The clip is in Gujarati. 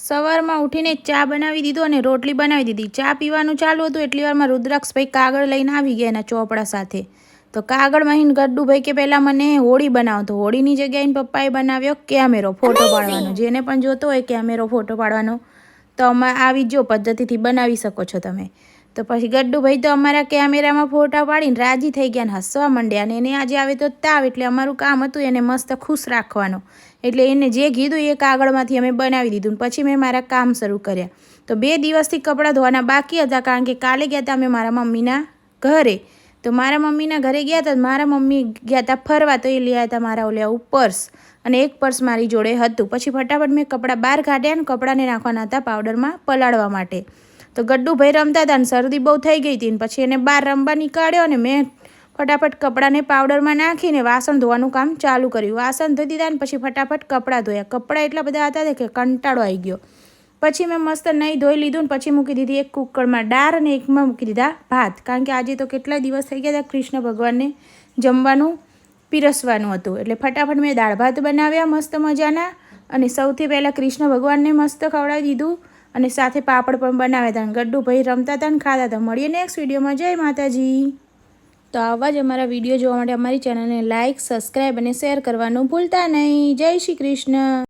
સવારમાં ઉઠીને ચા બનાવી દીધો અને રોટલી બનાવી દીધી. ચા પીવાનું ચાલુ હતું એટલી વારમાં રુદ્રાક્ષભાઈ કાગળ લઈને આવી ગયા એના ચોપડા સાથે. તો કાગળમાં હિન ગડ્ડુભાઈ કે પહેલાં મને હોળી બનાવતો. હોળીની જગ્યાએ પપ્પાએ બનાવ્યો કેમેરો ફોટો પાડવાનો. જેને પણ જોતો હોય કેમેરો ફોટો પાડવાનો તો અમારે આવી જો પદ્ધતિથી બનાવી શકો છો તમે. તો પછી ગડ્ડુભાઈ તો અમારા કેમેરામાં ફોટા પાડીને રાજી થઈ ગયા ને હસવા માંડ્યા. અને એને આજે આવે તો તાવ એટલે અમારું કામ હતું એને મસ્ત ખુશ રાખવાનો. એટલે એને જે કીધું એ કાગળમાંથી અમે બનાવી દીધું. પછી મેં મારા કામ શરૂ કર્યા. તો 2 દિવસથી કપડાં ધોવાના બાકી હતા કારણ કે કાલે ગયા હતા અમે મારા મમ્મીના ઘરે. તો મારા મમ્મીના ઘરે ગયા હતા મારા મમ્મી ગયા હતા ફરવા તો એ લઈ આવ્યા હતા મારા ઓલા પર્સ અને એક પર્સ મારી જોડે હતું. પછી ફટાફટ મેં કપડાં બહાર કાઢ્યા અને કપડાંને નાખવાના હતા પાવડરમાં પલાળવા માટે. તો ગડ્ડુભાઈ રમતા હતા અને શરદી બહુ થઈ ગઈ હતી ને પછી એને બહાર રમવા નીકાળ્યો અને મેં ફટાફટ કપડાંને પાવડરમાં નાખીને વાસણ ધોવાનું કામ ચાલુ કર્યું. વાસણ ધોઈ દીધા ને પછી ફટાફટ કપડાં ધોયા. કપડાં એટલા બધા હતા કે કંટાળો આવી ગયો. પછી મેં મસ્ત નહીં ધોઈ લીધું ને પછી મૂકી દીધી એક કુકરમાં દાળ અને એકમાં મૂકી દીધા ભાત. કારણ કે આજે તો કેટલા દિવસ થઈ ગયા હતા કૃષ્ણ ભગવાનને જમવાનું પીરસવાનું હતું. એટલે ફટાફટ મેં દાળ ભાત બનાવ્યા મસ્ત મજાના અને સૌથી પહેલાં કૃષ્ણ ભગવાનને મસ્ત ખવડાવી દીધું અને સાથે પાપડ પણ બનાવ્યા હતા. ગડ્ડુભાઈ રમતા હતા ને ખાતા હતા. મળીએ નેક્સ્ટ વિડીયોમાં. જય માતાજી. તો આવા જ અમારા વિડીયો જોવા માટે અમારી ચેનલને લાઇક સબસ્ક્રાઈબ અને શેર કરવાનું ભૂલતા નહીં. જય શ્રી કૃષ્ણ.